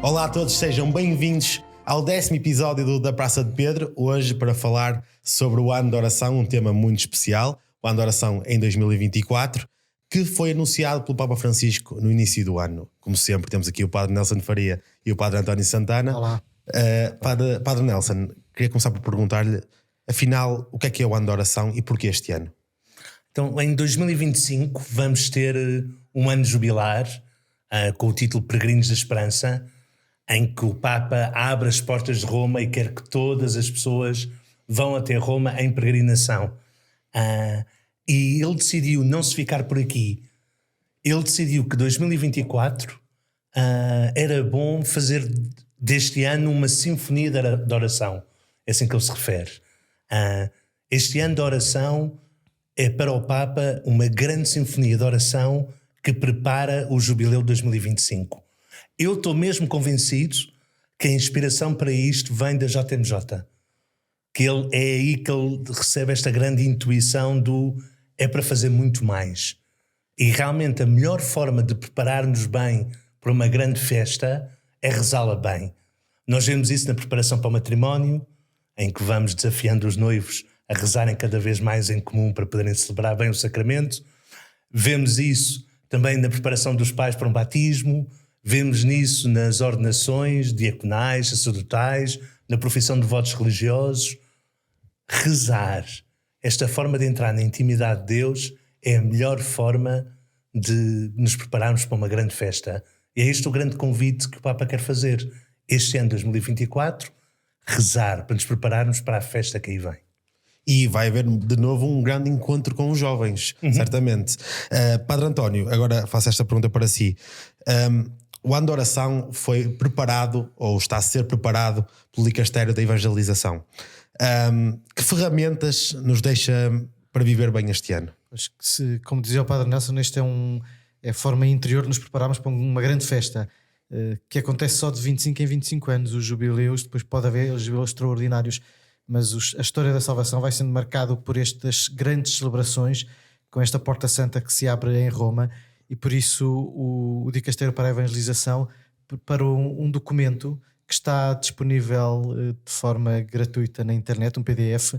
Olá a todos, sejam bem-vindos ao 10º episódio da Praça de Pedro, hoje para falar sobre o ano de oração, um tema muito especial, o ano de oração em 2024, que foi anunciado pelo Papa Francisco no início do ano. Como sempre, temos aqui o Padre Nelson Faria e o Padre António Santana. Olá. Padre Nelson, queria começar por perguntar-lhe, afinal, o que é o ano de oração e porquê este ano? Então, em 2025 vamos ter um ano jubilar com o título Peregrinos da Esperança, em que o Papa abre as portas de Roma e quer que todas as pessoas vão até Roma em peregrinação. E ele decidiu não se ficar por aqui. Ele decidiu que 2024 era bom fazer deste ano uma sinfonia de oração. É assim que ele se refere. Este ano de oração é para o Papa uma grande sinfonia de oração que prepara o jubileu de 2025. Eu estou mesmo convencido que a inspiração para isto vem da JMJ. Que é aí que ele recebe esta grande intuição do é para fazer muito mais. E realmente a melhor forma de preparar-nos bem para uma grande festa é rezá-la bem. Nós vemos isso na preparação para o matrimónio, em que vamos desafiando os noivos a rezarem cada vez mais em comum para poderem celebrar bem o sacramento. Vemos isso também na preparação dos pais para um batismo. Vemos nisso nas ordenações diaconais, sacerdotais, na profissão de votos religiosos. Rezar, esta forma de entrar na intimidade de Deus, é a melhor forma de nos prepararmos para uma grande festa. E é este o grande convite que o Papa quer fazer. Este ano, 2024, rezar para nos prepararmos para a festa que aí vem. E vai haver de novo um grande encontro com os jovens, certamente. Padre António, agora faço esta pergunta para si. O ano de oração foi preparado, ou está a ser preparado, pelo Dicastério da Evangelização. Que ferramentas nos deixa para viver bem este ano? Acho que, como dizia o Padre Nelson, este é a forma interior de nos prepararmos para uma grande festa, que acontece só de 25 em 25 anos. Os jubileus, depois pode haver os jubileus extraordinários, mas a história da salvação vai sendo marcado por estas grandes celebrações, com esta Porta Santa que se abre em Roma. E por isso o Dicastério para a Evangelização preparou um documento que está disponível de forma gratuita na internet, um PDF,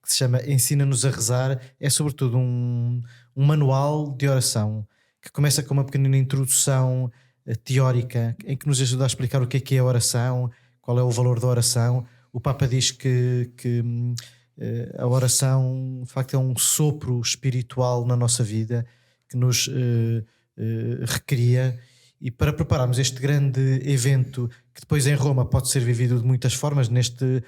que se chama Ensina-nos a Rezar. É sobretudo um manual de oração, que começa com uma pequenina introdução teórica, em que nos ajuda a explicar o que é a oração, qual é o valor da oração. O Papa diz que a oração, de facto, é um sopro espiritual na nossa vida, que nos recria. E para prepararmos este grande evento, que depois em Roma pode ser vivido de muitas formas, neste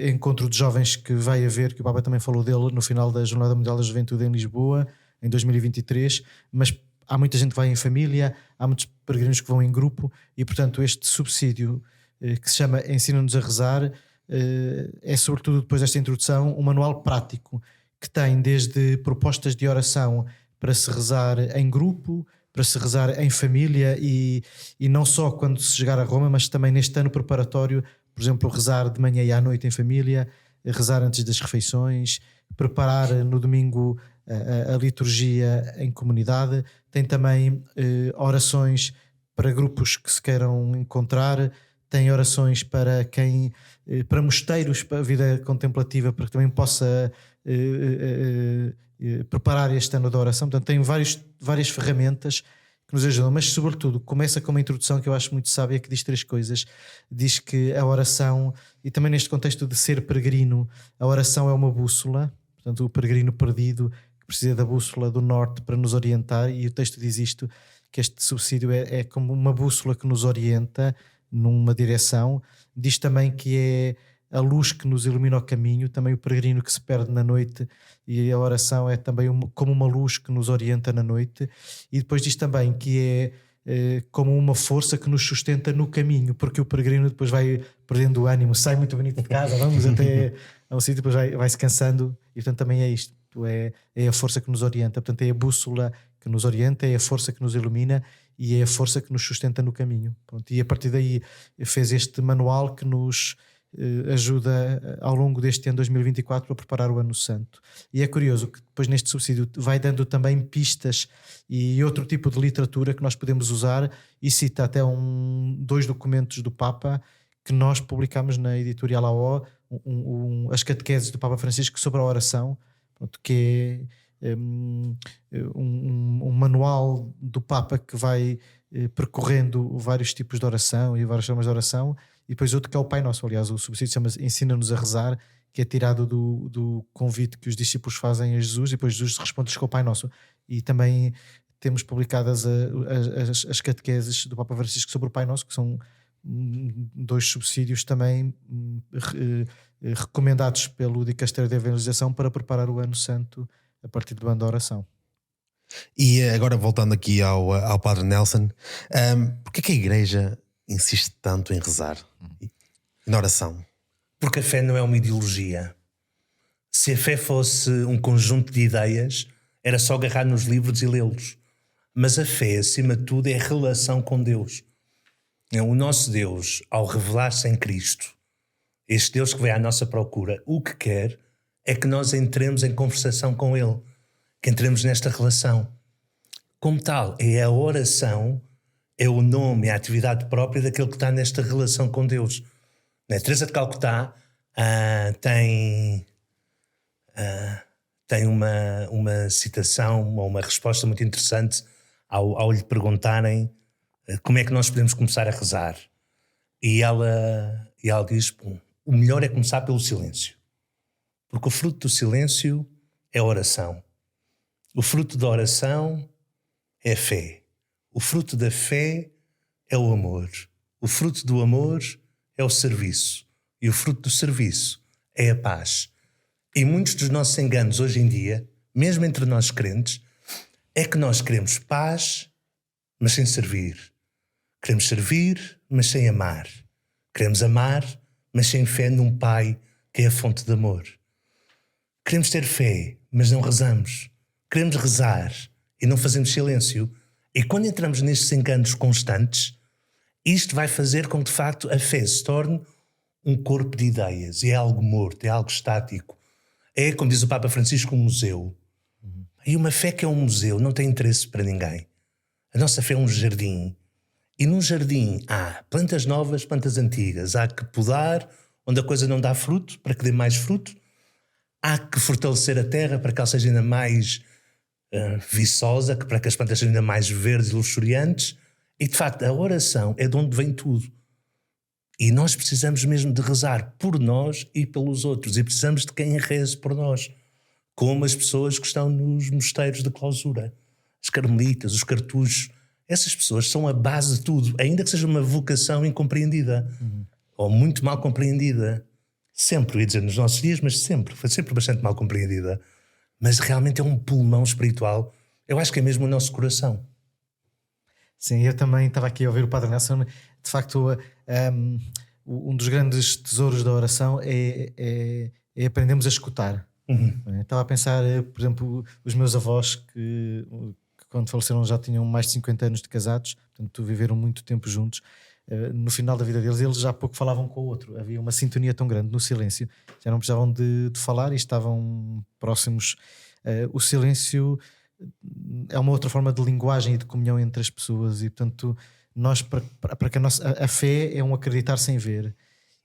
encontro de jovens que vai haver, que o Papa também falou dele no final da Jornada Mundial da Juventude em Lisboa, em 2023, mas há muita gente que vai em família, há muitos peregrinos que vão em grupo, e portanto este subsídio que se chama Ensina-nos a Rezar é sobretudo, depois desta introdução, um manual prático que tem desde propostas de oração para se rezar em grupo, para se rezar em família, e não só quando se chegar a Roma, mas também neste ano preparatório, por exemplo, rezar de manhã e à noite em família, rezar antes das refeições, preparar no domingo a liturgia em comunidade. Tem também orações para grupos que se queiram encontrar, tem orações para para mosteiros, para a vida contemplativa, para que também possa preparar este ano da oração. Portanto, tem várias ferramentas que nos ajudam, mas sobretudo começa com uma introdução que eu acho muito sábia, que diz 3 coisas. Diz que a oração, e também neste contexto de ser peregrino, a oração é uma bússola, portanto o peregrino perdido que precisa da bússola do norte para nos orientar, e o texto diz isto, que este subsídio é como uma bússola que nos orienta numa direção. Diz também que é a luz que nos ilumina o caminho, também o peregrino que se perde na noite, e a oração é também como uma luz que nos orienta na noite. E depois diz também que é como uma força que nos sustenta no caminho, porque o peregrino depois vai perdendo o ânimo, sai muito bonito de casa, vamos até a um sítio, depois vai-se cansando, e portanto também é isto, é a força que nos orienta. Portanto é a bússola que nos orienta, é a força que nos ilumina e é a força que nos sustenta no caminho. Pronto, e a partir daí fez este manual que nos ajuda ao longo deste ano 2024 a preparar o Ano Santo. E é curioso que depois neste subsídio vai dando também pistas e outro tipo de literatura que nós podemos usar, e cita até 2 documentos do Papa que nós publicamos na editorial AO, as catequeses do Papa Francisco sobre a oração, que é um manual do Papa que vai percorrendo vários tipos de oração e várias formas de oração, e depois outro que é o Pai Nosso. Aliás, o subsídio chama-se Ensina-nos a Rezar, que é tirado do convite que os discípulos fazem a Jesus, e depois Jesus responde com o Pai Nosso. E também temos publicadas as catequeses do Papa Francisco sobre o Pai Nosso, que são 2 subsídios também recomendados pelo Dicastério de Evangelização para preparar o Ano Santo a partir do ano da oração. E agora voltando aqui ao Padre Nelson, porque é que a Igreja insiste tanto em rezar e na oração? Porque a fé não é uma ideologia. Se a fé fosse um conjunto de ideias, era só agarrar nos livros e lê-los. Mas a fé, acima de tudo, é a relação com Deus. O nosso Deus, ao revelar-se em Cristo, este Deus que vem à nossa procura, o que quer é que nós entremos em conversação com Ele, que entremos nesta relação. Como tal, é a oração, é o nome, é a atividade própria daquele que está nesta relação com Deus. Teresa de Calcutá tem uma citação ou uma resposta muito interessante ao lhe perguntarem como é que nós podemos começar a rezar. E ela diz, o melhor é começar pelo silêncio. Porque o fruto do silêncio é a oração. O fruto da oração é a fé. O fruto da fé é o amor. O fruto do amor é o serviço. E o fruto do serviço é a paz. E muitos dos nossos enganos hoje em dia, mesmo entre nós crentes, é que nós queremos paz, mas sem servir. Queremos servir, mas sem amar. Queremos amar, mas sem fé num Pai que é a fonte de amor. Queremos ter fé, mas não rezamos. Queremos rezar e não fazemos silêncio. E quando entramos nestes enganos constantes, isto vai fazer com que, de facto, a fé se torne um corpo de ideias. É algo morto, é algo estático. É, como diz o Papa Francisco, um museu. E uma fé que é um museu não tem interesse para ninguém. A nossa fé é um jardim. E num jardim há plantas novas, plantas antigas. Há que podar onde a coisa não dá fruto, para que dê mais fruto. Há que fortalecer a terra para que ela seja ainda mais viçosa, para que as plantas sejam ainda mais verdes e luxuriantes. E, de facto, a oração é de onde vem tudo. E nós precisamos mesmo de rezar por nós e pelos outros. E precisamos de quem reze por nós. Como as pessoas que estão nos mosteiros de clausura. As carmelitas, os cartuchos. Essas pessoas são a base de tudo. Ainda que seja uma vocação incompreendida. Ou muito mal compreendida. Sempre, ia dizer nos nossos dias, mas sempre. Foi sempre bastante mal compreendida. Mas realmente é um pulmão espiritual. Eu acho que é mesmo o nosso coração. Sim, eu também estava aqui a ouvir o Padre Nelson. De facto, um dos grandes tesouros da oração é aprendermos a escutar. Estava a pensar, por exemplo, os meus avós que quando faleceram já tinham mais de 50 anos de casados, portanto viveram muito tempo juntos. No final da vida deles, eles já pouco falavam com o outro. Havia uma sintonia tão grande no silêncio, já não precisavam de falar e estavam próximos. O silêncio é uma outra forma de linguagem e de comunhão entre as pessoas, e portanto nós, para que a fé é um acreditar sem ver,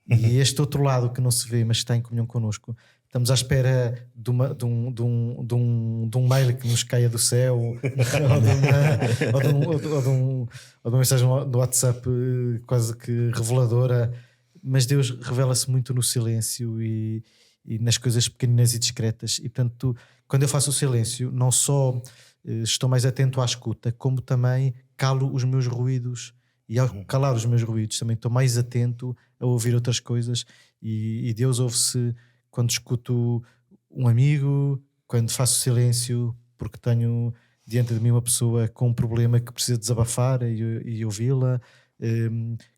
e este outro lado que não se vê mas está em comunhão connosco, estamos à espera de um mail que nos caia do céu ou de uma mensagem do WhatsApp quase que reveladora, mas Deus revela-se muito no silêncio e nas coisas pequeninas e discretas. E portanto, quando eu faço o silêncio, não só estou mais atento à escuta, como também calo os meus ruídos, e ao calar os meus ruídos também estou mais atento a ouvir outras coisas, e Deus ouve-se quando escuto um amigo, quando faço silêncio porque tenho diante de mim uma pessoa com um problema que precisa desabafar e ouvi-la,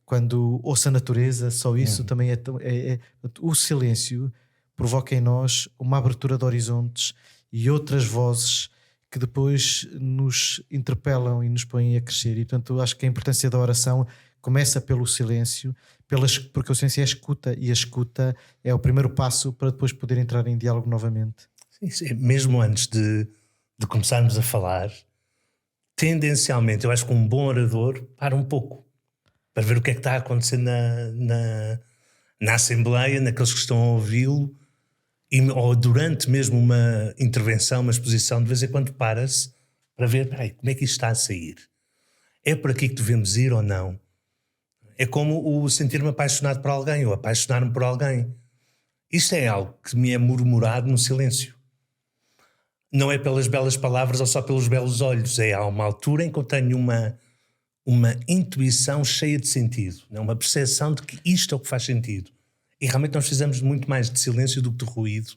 quando ouço a natureza. Só isso também o silêncio provoca em nós uma abertura de horizontes e outras vozes que depois nos interpelam e nos põem a crescer. E portanto eu acho que a importância da oração começa pelo silêncio, porque o silêncio é a escuta, e a escuta é o primeiro passo para depois poder entrar em diálogo novamente. Sim, mesmo antes de começarmos a falar, tendencialmente, eu acho que um bom orador para um pouco, para ver o que é que está a acontecer na Assembleia, naqueles que estão a ouvi-lo, ou durante mesmo uma intervenção, uma exposição, de vez em quando para-se para ver, como é que isto está a sair? É por aqui que devemos ir ou não? É como o sentir-me apaixonado por alguém ou apaixonar-me por alguém. Isto é algo que me é murmurado no silêncio. Não é pelas belas palavras ou só pelos belos olhos. É a uma altura em que eu tenho uma intuição cheia de sentido, uma percepção de que isto é o que faz sentido. E realmente nós precisamos muito mais de silêncio do que de ruído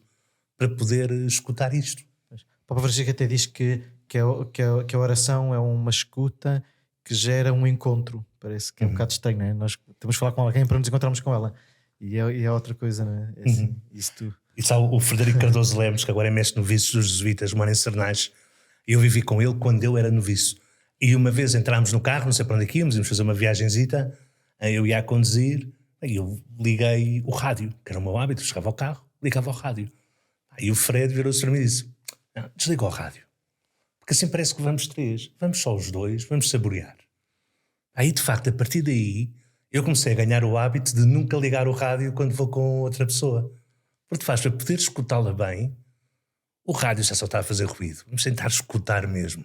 para poder escutar isto. O Papa Francisco até diz que a oração é uma escuta que gera um encontro. Parece que é um bocado estranho, não é? Nós temos que falar com alguém para nos encontrarmos com ela. E é outra coisa, não é? É assim, isto... E sabe, o Frederico Cardoso Lemos, que agora é mestre noviço dos jesuítas, mora em Sernais, eu vivi com ele quando eu era noviço. E uma vez entrámos no carro, não sei para onde é que íamos fazer uma viagenzita, eu ia a conduzir, e eu liguei o rádio, que era o meu hábito, chegava ao carro, ligava ao rádio. Aí o Fred virou-se para mim e disse, desliga o rádio, porque assim parece que vamos três, vamos só os dois, vamos saborear. Aí de facto, a partir daí, eu comecei a ganhar o hábito de nunca ligar o rádio quando vou com outra pessoa. Porque de facto, para poder escutá-la bem, o rádio já só está a fazer ruído. Vamos tentar escutar mesmo.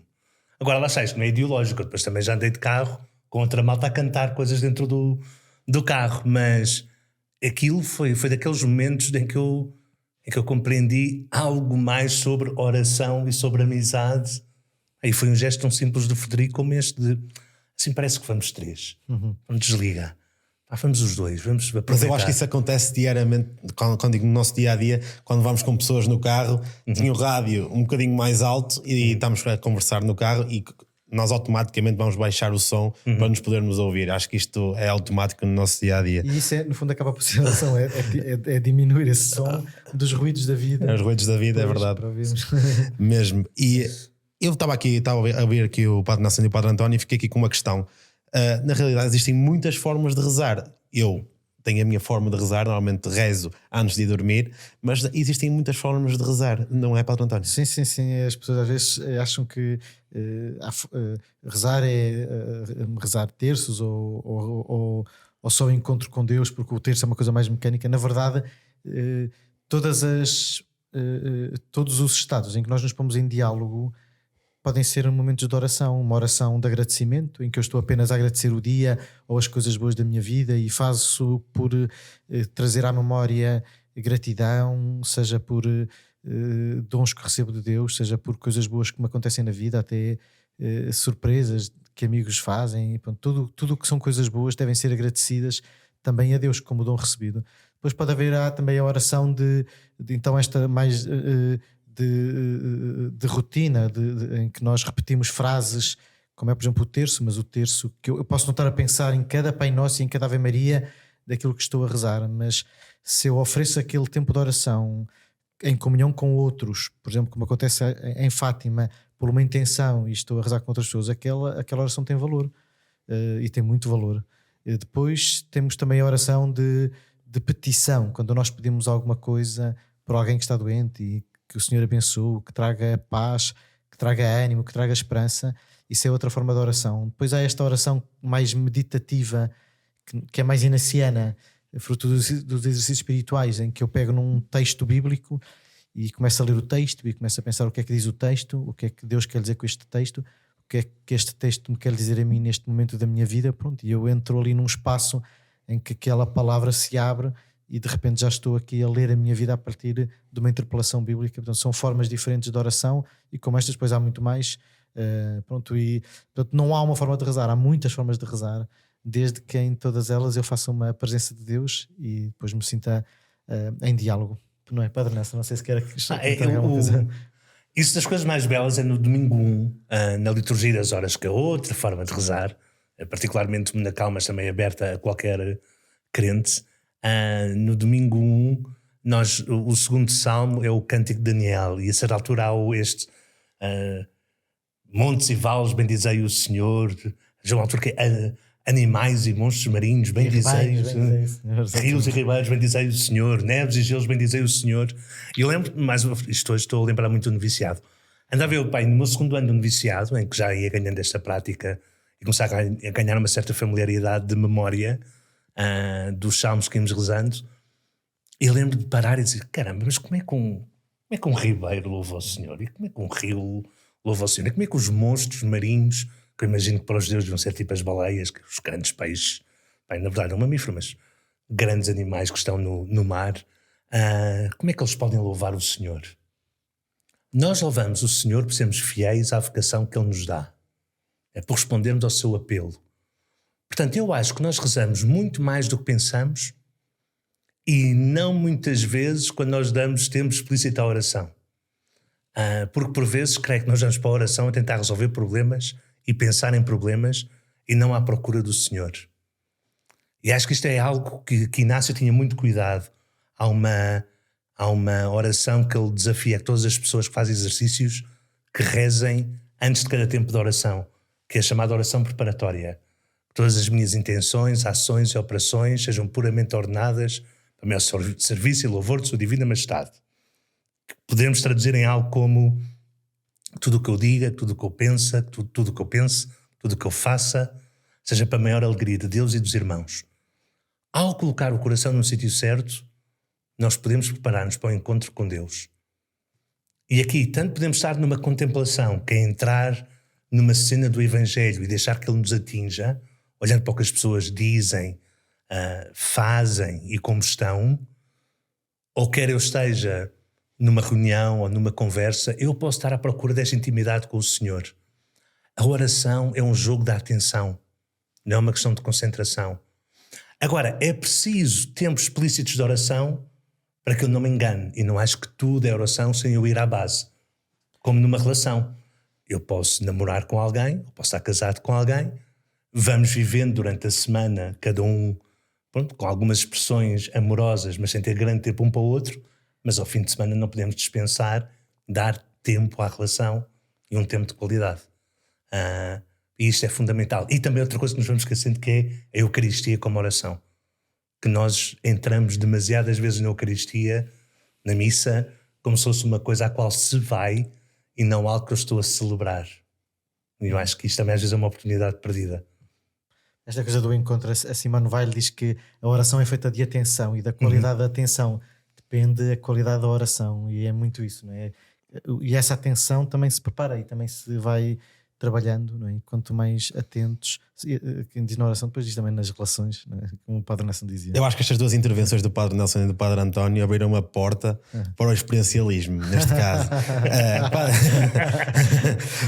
Agora lá está, isto não é ideológico. Depois também já andei de carro com outra malta a cantar coisas dentro do carro. Mas aquilo foi daqueles momentos em que eu compreendi algo mais sobre oração e sobre amizade. Aí foi um gesto tão simples do Frederico como este de... Assim parece que vamos três. Vamos desligar. Vamos os dois, vamos aproveitar. Mas eu acho que isso acontece diariamente, quando digo no nosso dia-a-dia, quando vamos com pessoas no carro, tinha o rádio um bocadinho mais alto e estamos a conversar no carro e nós automaticamente vamos baixar o som para nos podermos ouvir. Acho que isto é automático no nosso dia-a-dia. E isso, no fundo, acaba por ser a oração, é diminuir esse som dos ruídos da vida. É os ruídos da vida, pois, é verdade. Mesmo. E eu estava a ouvir aqui o Padre Nascimento e o Padre António e fiquei aqui com uma questão. Na realidade existem muitas formas de rezar. Eu tenho a minha forma de rezar, normalmente rezo antes de dormir, mas existem muitas formas de rezar, não é, Padre António? Sim. As pessoas às vezes acham que rezar é rezar terços ou só o encontro com Deus, porque o terço é uma coisa mais mecânica. Na verdade, todos os estados em que nós nos pomos em diálogo podem ser momentos de oração, uma oração de agradecimento, em que eu estou apenas a agradecer o dia ou as coisas boas da minha vida e faço por trazer à memória gratidão, seja por dons que recebo de Deus, seja por coisas boas que me acontecem na vida, até surpresas que amigos fazem. Tudo o que são coisas boas devem ser agradecidas também a Deus como dom recebido. Depois pode haver também a oração de então esta mais... De rotina, em que nós repetimos frases, como é por exemplo o terço, mas o terço que eu posso não estar a pensar em cada Pai Nosso e em cada Ave Maria daquilo que estou a rezar, mas se eu ofereço aquele tempo de oração em comunhão com outros, por exemplo, como acontece em Fátima, por uma intenção, e estou a rezar com outras pessoas, aquela oração tem valor, e tem muito valor. Depois temos também a oração de petição, quando nós pedimos alguma coisa por alguém que está doente e que o Senhor abençoe, que traga paz, que traga ânimo, que traga esperança. Isso é outra forma de oração. Depois há esta oração mais meditativa, que é mais inaciana, fruto dos exercícios espirituais, em que eu pego num texto bíblico e começo a ler o texto e começo a pensar o que é que diz o texto, o que é que Deus quer dizer com este texto, o que é que este texto me quer dizer a mim neste momento da minha vida. Pronto, e eu entro ali num espaço em que aquela palavra se abre e de repente já estou aqui a ler a minha vida a partir de uma interpelação bíblica. Portanto, são formas diferentes de oração e como estas depois há muito mais. Portanto, não há uma forma de rezar, há muitas formas de rezar, desde que em todas elas eu faça uma presença de Deus e depois me sinta em diálogo. Não é, Padre Nessa? Não sei se quer alguma coisa. Isso das coisas mais belas é no domingo 1, na liturgia das horas, que é outra forma de rezar, particularmente na calma, mas também aberta a qualquer crente. No domingo 1, o segundo salmo é o Cântico de Daniel, e a certa altura há montes e vales, bendizei o Senhor. Já uma altura que animais e monstros marinhos, bendizei, rios e ribeiros, bendizei o Senhor, neves e gelos, bendizei o Senhor. E eu lembro, mais isto hoje estou a lembrar muito do noviciado. Andava eu, pai, no meu segundo ano de noviciado, em que já ia ganhando esta prática e começar a ganhar uma certa familiaridade de memória dos salmos que íamos rezando. E eu lembro de parar e dizer, caramba, mas como é que um ribeiro louva ao Senhor? E como é que um rio louva ao Senhor? E como é que os monstros marinhos, que eu imagino que para os deuses vão ser tipo as baleias, os grandes peixes, bem, na verdade é um mamífero, mas grandes animais que estão no mar, como é que eles podem louvar o Senhor? Nós louvamos o Senhor por sermos fiéis à vocação que Ele nos dá. É por respondermos ao seu apelo. Portanto, eu acho que nós rezamos muito mais do que pensamos e não muitas vezes quando nós damos tempo explícito à oração. Porque por vezes creio que nós vamos para a oração a tentar resolver problemas e pensar em problemas e não à procura do Senhor. E acho que isto é algo que Inácio tinha muito cuidado. Há uma oração que ele desafia a todas as pessoas que fazem exercícios que rezem antes de cada tempo de oração, que é a chamada oração preparatória. Todas as minhas intenções, ações e operações sejam puramente ordenadas para o meu serviço e louvor de sua divina majestade. Podemos traduzir em algo como tudo o que eu diga, tudo o que eu pense, tudo o que eu pense, tudo o que eu faça, seja para a maior alegria de Deus e dos irmãos. Ao colocar o coração no sítio certo, nós podemos preparar-nos para o encontro com Deus. E aqui, tanto podemos estar numa contemplação, que é entrar numa cena do Evangelho e deixar que ele nos atinja, olhando para o que as pessoas dizem, fazem e como estão, ou quer eu esteja numa reunião ou numa conversa, eu posso estar à procura desta intimidade com o Senhor. A oração é um jogo da atenção, não é uma questão de concentração. Agora, é preciso tempos explícitos de oração para que eu não me engane e não acho que tudo é oração sem eu ir à base. Como numa relação. Eu posso namorar com alguém, eu posso estar casado com alguém, vamos vivendo durante a semana, cada um com algumas expressões amorosas, mas sem ter grande tempo um para o outro, mas ao fim de semana não podemos dispensar dar tempo à relação e um tempo de qualidade. E isto é fundamental. E também outra coisa que nos vamos esquecendo, que é a Eucaristia como oração. Que nós entramos demasiadas vezes na Eucaristia, na missa, como se fosse uma coisa à qual se vai e não algo que eu estou a celebrar. E eu acho que isto também às vezes é uma oportunidade perdida. Esta coisa do encontro, a Simone Weil diz que a oração é feita de atenção e da qualidade da atenção depende a qualidade da oração, e é muito isso, não é? E essa atenção também se prepara e também se vai trabalhando, não é? E quanto mais atentos, quem diz na oração depois diz também nas relações, não é? Como o Padre Nelson dizia. Eu acho que estas duas intervenções do Padre Nelson e do Padre António abriram uma porta para o experiencialismo, neste caso.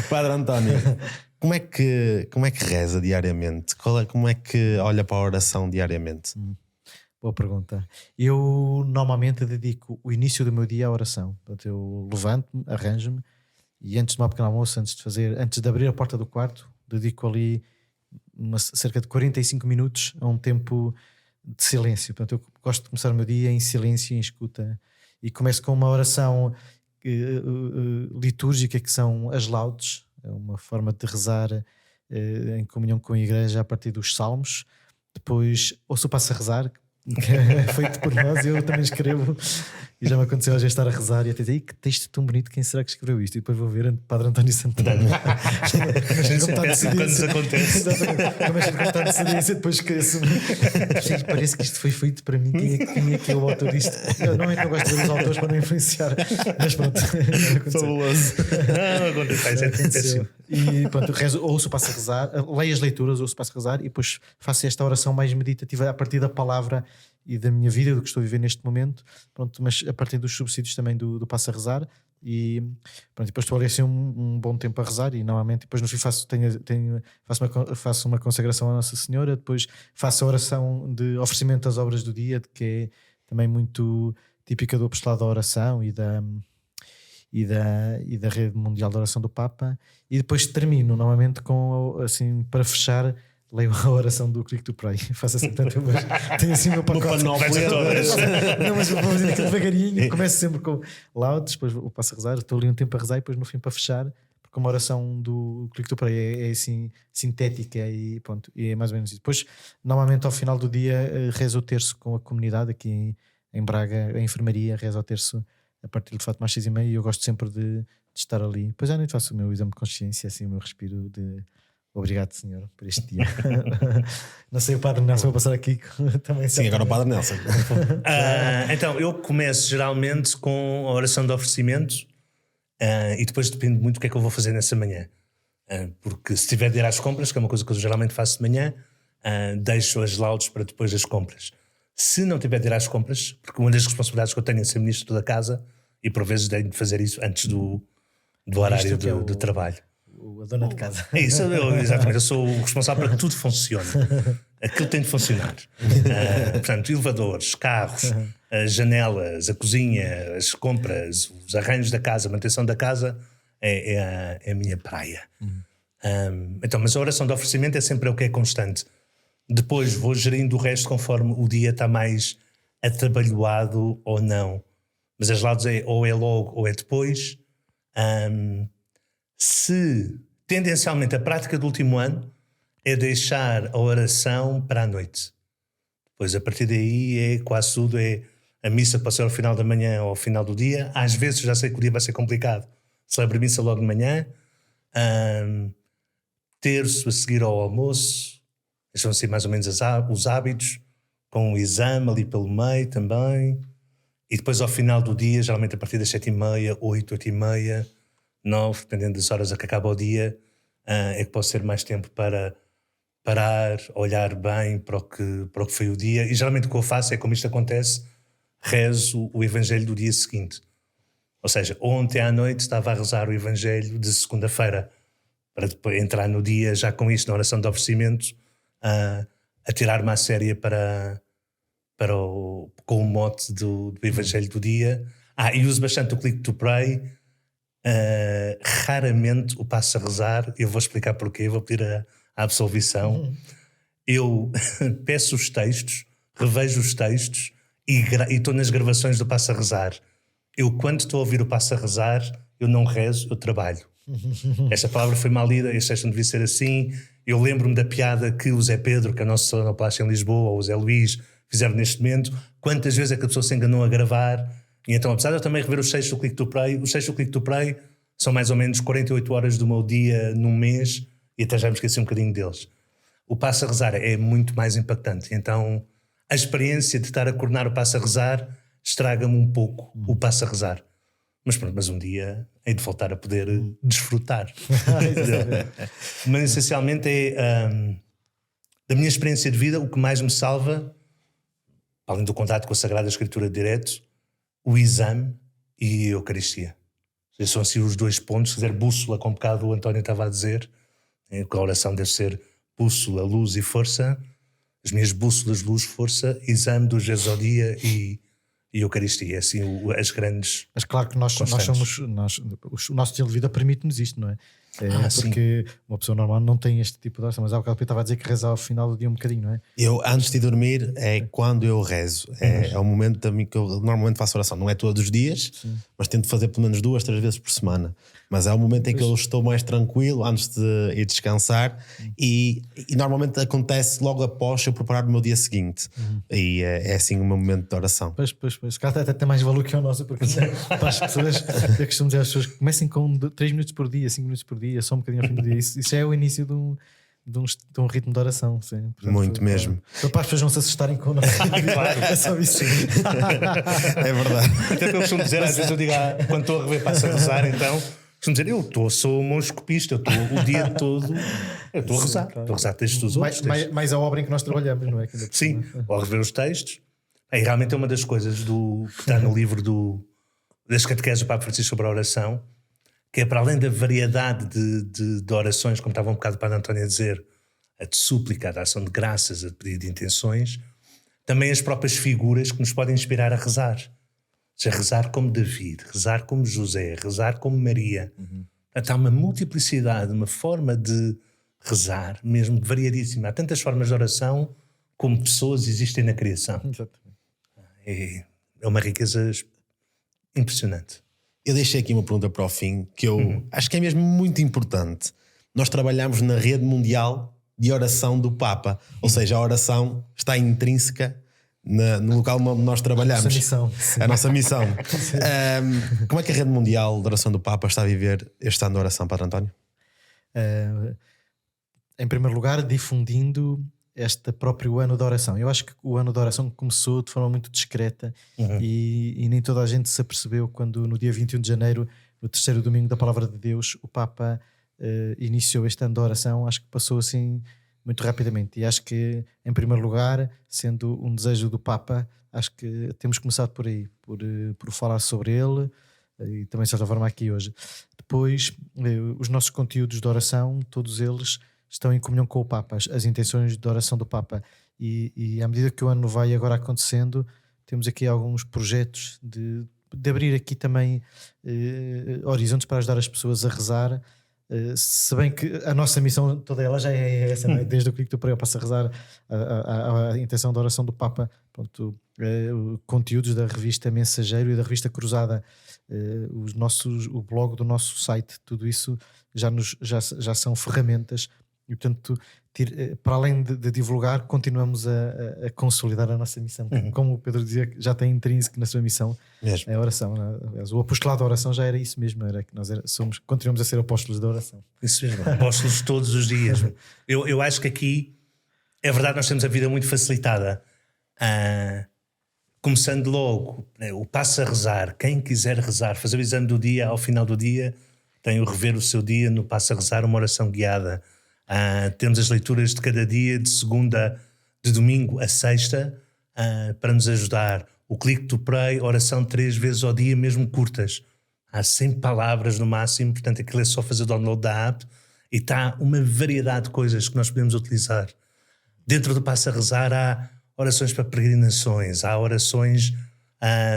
Padre António, como é que reza diariamente? Como é que olha para a oração diariamente? Boa pergunta. Eu normalmente dedico o início do meu dia à oração. Portanto, eu levanto-me, arranjo-me e antes de tomar um pequeno almoço, antes de abrir a porta do quarto, dedico ali cerca de 45 minutos a um tempo de silêncio. Portanto, eu gosto de começar o meu dia em silêncio, em escuta, e começo com uma oração litúrgica, que são as laudes. É uma forma de rezar em comunhão com a igreja a partir dos salmos. Depois ouço o Passo a Rezar, que é feito por nós, e eu também escrevo, e já me aconteceu às vezes estar a rezar e até dizer, que texto tão bonito, quem será que escreveu isto? E depois vou ver Padre António Santana. Quando nos acontece. Começo a contar de silêncio, depois esqueço-me. Parece que isto foi feito para mim. Quem é que é o autor disto? Eu não gosto de ver os autores para não influenciar, mas pronto. Fabuloso. Não acontece. E pronto, ouço o Passo a Rezar, leio as leituras, ouço o Passo a Rezar e depois faço esta oração mais meditativa a partir da palavra e da minha vida, do que estou a viver neste momento. Pronto, mas a partir dos subsídios também do Passo a Rezar. E pronto, depois estou ali assim um bom tempo a rezar, e normalmente depois no fim faço uma consagração à Nossa Senhora, depois faço a oração de oferecimento das obras do dia, que é também muito típica do apostolado da oração e da rede mundial da oração do Papa. E depois termino normalmente com, assim, para fechar, leio a oração do Click to Pray. Faço assim, portanto, tenho assim o meu pacote. Não, mas vou fazer aquilo devagarinho. Começo sempre com laudes, depois eu passo a rezar, estou ali um tempo a rezar e depois no fim para fechar, como a oração do Click to Pray é assim sintética e pronto, e é mais ou menos isso. Depois, normalmente ao final do dia, rezo o terço com a comunidade aqui em Braga, a enfermaria, rezo o terço a partir de Fátima às 6h30 e eu gosto sempre de estar ali. Depois à noite faço o meu exame de consciência, assim o meu respiro de obrigado, Senhor, por este dia. Não sei, o Padre Nelson vai passar aqui também. Sim, agora o Padre Nelson. Então, eu começo geralmente com a oração de oferecimento e depois depende muito do que é que eu vou fazer nessa manhã. Porque se tiver de ir às compras, que é uma coisa que eu geralmente faço de manhã, deixo as laudes para depois das compras. Se não tiver de ir às compras, porque uma das responsabilidades que eu tenho é ser ministro da casa e por vezes tenho de fazer isso antes do horário do trabalho. A dona de casa. É isso, exatamente. Eu sou o responsável para que tudo funcione. Aquilo tem de funcionar. Portanto, elevadores, carros, as janelas, a cozinha, as compras, os arranjos da casa, a manutenção da casa é a minha praia. Então, mas a oração de oferecimento é sempre o que é constante. Depois vou gerindo o resto conforme o dia está mais atabalhoado ou não. Mas as lados ou é logo ou é depois. Se tendencialmente a prática do último ano é deixar a oração para a noite. Depois a partir daí é quase tudo, é a missa pode ser ao final da manhã ou ao final do dia. Às vezes já sei que o dia vai ser complicado, celebro a missa logo de manhã. Terço a seguir ao almoço, são assim mais ou menos os hábitos, com o exame ali pelo meio também. E depois ao final do dia, geralmente a partir das 7h30, 8h30, 9, dependendo das horas a que acaba o dia, é que posso ter mais tempo para parar, olhar bem para o que foi o dia. E geralmente o que eu faço é, como isto acontece, rezo o Evangelho do dia seguinte. Ou seja, ontem à noite estava a rezar o Evangelho de segunda-feira, para depois entrar no dia já com isto na oração de oferecimento, a tirar-me à séria com o mote do Evangelho do dia. E uso bastante o Click to Pray. Raramente o passo a rezar. Eu vou explicar porquê, vou pedir a absolvição. Eu peço os textos, revejo os textos e estou nas gravações do passo a rezar. Eu, quando estou a ouvir o passo a rezar, eu não rezo, eu trabalho. Esta palavra foi mal lida, este texto não devia ser assim. Eu lembro-me da piada que o Zé Pedro, que é o nosso sonoplastia em Lisboa, ou o Zé Luís fizeram neste momento. Quantas vezes é que a pessoa se enganou a gravar? E então, apesar de eu também rever os textos do Click to Pray, os textos do Click to Pray são mais ou menos 48 horas do meu dia num mês, e até já me esqueci um bocadinho deles. O passo a rezar é muito mais impactante. Então, a experiência de estar a coordenar o passo a rezar estraga-me um pouco o passo a rezar. Mas pronto, mas um dia hei de voltar a poder desfrutar. Mas essencialmente da minha experiência de vida, o que mais me salva, além do contato com a Sagrada Escritura direto, o exame e a Eucaristia. São assim os dois pontos. Se quiser bússola, como um bocado o António estava a dizer, a oração deve ser bússola, luz e força. As minhas bússolas, luz, força, exame 2 vezes ao dia e Eucaristia, assim as grandes. Mas claro que nós somos, o nosso estilo de vida permite-nos isto, não é? Porque uma pessoa normal não tem este tipo de oração. Mas há bocado eu estava a dizer que reza ao final do dia um bocadinho, não é? Eu, antes de dormir, é quando eu rezo. É o momento também que eu normalmente faço oração. Não é todos os dias, mas tento fazer pelo menos 2, 3 vezes por semana. Mas é o momento em que eu estou mais tranquilo antes de ir descansar e normalmente acontece logo após eu preparar o meu dia seguinte. E é assim o meu momento de oração. Pois. Esse caso até tem mais valor que o nosso, porque para as pessoas, eu costumo dizer às pessoas que comecem com 3 minutos por dia, 5 minutos por dia, só um bocadinho ao fim do dia. Isso é o início de um ritmo de oração. Sim. Portanto, muito mesmo. Para as pessoas não se assustarem com o nosso Claro. É só isso. É verdade. Até que eu costumo dizer, às vezes eu digo, quando estou a rever passo a rezar, então costumo dizer, sou monjocopista, eu estou o dia todo, eu estou a rezar, claro. Estou a rezar textos dos outros. Mais a obra em que nós trabalhamos, não é? Sim, ou a rever os textos. Realmente é uma das coisas que está no livro das catequeses do Papa Francisco sobre a oração, que é para além da variedade de orações, como estava um bocado o Padre António a dizer, a de súplica, a de ação de graças, a de pedido de intenções, também as próprias figuras que nos podem inspirar a rezar. Ou seja, rezar como David, rezar como José, rezar como Maria. Portanto, há uma multiplicidade, uma forma de rezar, mesmo variadíssima. Há tantas formas de oração como pessoas existem na criação. Exatamente. É uma riqueza impressionante. Eu deixei aqui uma pergunta para o fim, que eu acho que é mesmo muito importante. Nós trabalhamos na rede mundial de oração do Papa, ou seja, a oração está intrínseca no local onde nós trabalhamos. A nossa missão. Como é que a rede mundial de oração do Papa está a viver este ano de oração, Padre António? Em primeiro lugar, difundindo este próprio ano de oração. Eu acho que o ano de oração começou de forma muito discreta e nem toda a gente se apercebeu quando no dia 21 de janeiro, no terceiro domingo da Palavra de Deus, o Papa iniciou este ano de oração. Acho que passou assim muito rapidamente, e acho que em primeiro lugar, sendo um desejo do Papa, acho que temos começado por aí, por falar sobre ele, e também de certa forma aqui hoje. Depois, os nossos conteúdos de oração, todos eles estão em comunhão com o Papa, as intenções de oração do Papa, e à medida que o ano vai agora acontecendo, temos aqui alguns projetos de abrir aqui também horizontes para ajudar as pessoas a rezar. Se bem que a nossa missão toda ela já é essa, não é? Desde o Cristo Preo passa a rezar a intenção da oração do Papa, pronto, conteúdos da revista Mensageiro e da revista Cruzada, o blog do nosso site, tudo isso já são ferramentas. E portanto, para além de divulgar, continuamos a consolidar a nossa missão. Como o Pedro dizia, já tem intrínseco na sua missão a oração. O apostolado da oração já era isso mesmo, era que nós continuamos a ser apóstolos da oração. Isso mesmo, apóstolos todos os dias. Eu acho que aqui é verdade, nós temos a vida muito facilitada. Começando logo, o passo a rezar. Quem quiser rezar, fazer o exame do dia, ao final do dia, tem o rever o seu dia no passo a rezar, uma oração guiada. Temos as leituras de cada dia, de segunda, de domingo a sexta, para nos ajudar. O Click to Pray, oração 3 vezes ao dia, mesmo curtas. Há 100 palavras no máximo, portanto aquilo é só fazer o download da app e está uma variedade de coisas que nós podemos utilizar. Dentro do Passo a Rezar há orações para peregrinações, há orações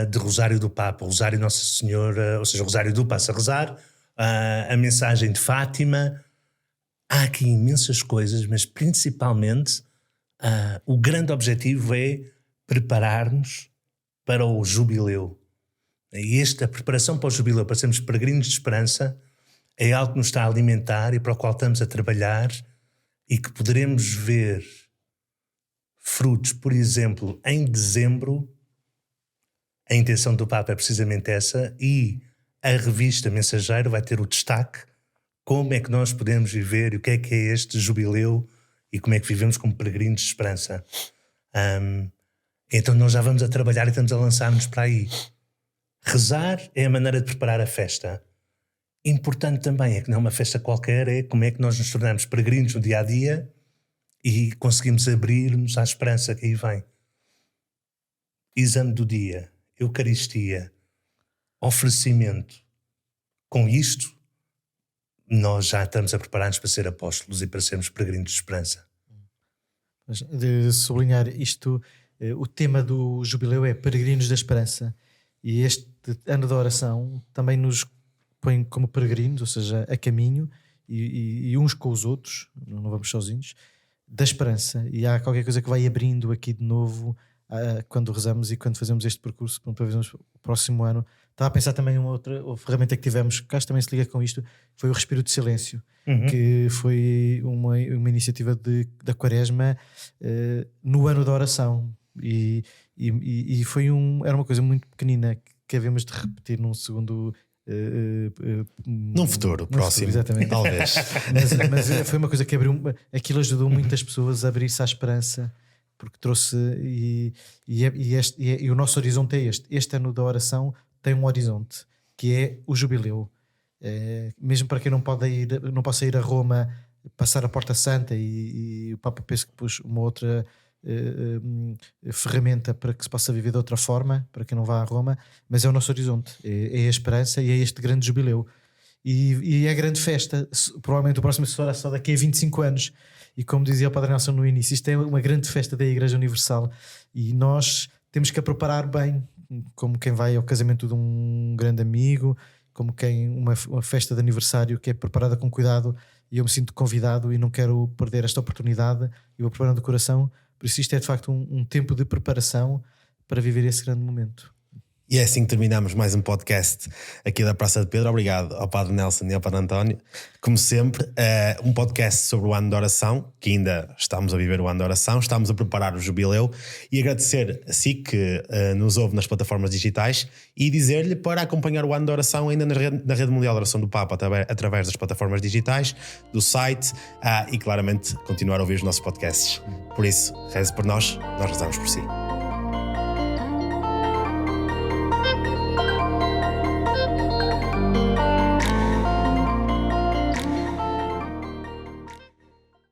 de Rosário do Papa, Rosário Nossa Senhora, ou seja, Rosário do Passo a Rezar, a mensagem de Fátima. Há aqui imensas coisas, mas principalmente o grande objetivo é preparar-nos para o jubileu. E a preparação para o jubileu, para sermos peregrinos de esperança, é algo que nos está a alimentar e para o qual estamos a trabalhar e que poderemos ver frutos. Por exemplo, em dezembro, a intenção do Papa é precisamente essa, e a revista Mensageiro vai ter o destaque como é que nós podemos viver e o que é este jubileu e como é que vivemos como peregrinos de esperança. Então nós já vamos a trabalhar e estamos a lançar-nos para aí. Rezar é a maneira de preparar a festa. Importante também é que não é uma festa qualquer, é como é que nós nos tornamos peregrinos no dia-a-dia e conseguimos abrir-nos à esperança que aí vem. Exame do dia, Eucaristia, oferecimento. Com isto, nós já estamos a preparar-nos para ser apóstolos e para sermos peregrinos de esperança. Mas de sublinhar isto, o tema do jubileu é Peregrinos da Esperança, e este ano da oração também nos põe como peregrinos, ou seja, a caminho e uns com os outros, não vamos sozinhos, da esperança. E há qualquer coisa que vai abrindo aqui de novo quando rezamos e quando fazemos este percurso para fazermos o próximo ano. Estava a pensar também uma outra ferramenta que tivemos, que acho que também se liga com isto, foi o Respiro de Silêncio, que foi uma iniciativa da Quaresma no ano da oração, e foi era uma coisa muito pequenina que havemos de repetir num segundo... num futuro próximo, exatamente. Talvez. mas foi uma coisa que abriu, aquilo ajudou muitas pessoas a abrir-se à esperança, porque trouxe e o nosso horizonte é este ano da oração tem um horizonte que é o jubileu, mesmo para quem não possa ir a Roma, passar a Porta Santa, e o Papa pensa que pôs uma outra ferramenta para que se possa viver de outra forma para quem não vá a Roma, mas é o nosso horizonte, é a esperança e é este grande jubileu, e é a grande festa. Provavelmente o próximo será só daqui a 25 anos, e como dizia o Padre Nelson no início, isto é uma grande festa da Igreja Universal e nós temos que a preparar bem, como quem vai ao casamento de um grande amigo, como quem uma festa de aniversário que é preparada com cuidado, e eu me sinto convidado e não quero perder esta oportunidade, e vou preparando o coração. Por isso isto é de facto um tempo de preparação para viver esse grande momento. E é assim que terminamos mais um podcast aqui da Praça de Pedro. Obrigado ao Padre Nelson e ao Padre António. Como sempre, um podcast sobre o ano de oração, que ainda estamos a viver o ano de oração, estamos a preparar o jubileu, e agradecer a si que nos ouve nas plataformas digitais e dizer-lhe para acompanhar o ano de oração ainda na Rede Mundial de Oração do Papa, através das plataformas digitais, do site, e claramente continuar a ouvir os nossos podcasts. Por isso, reze por nós rezamos por si.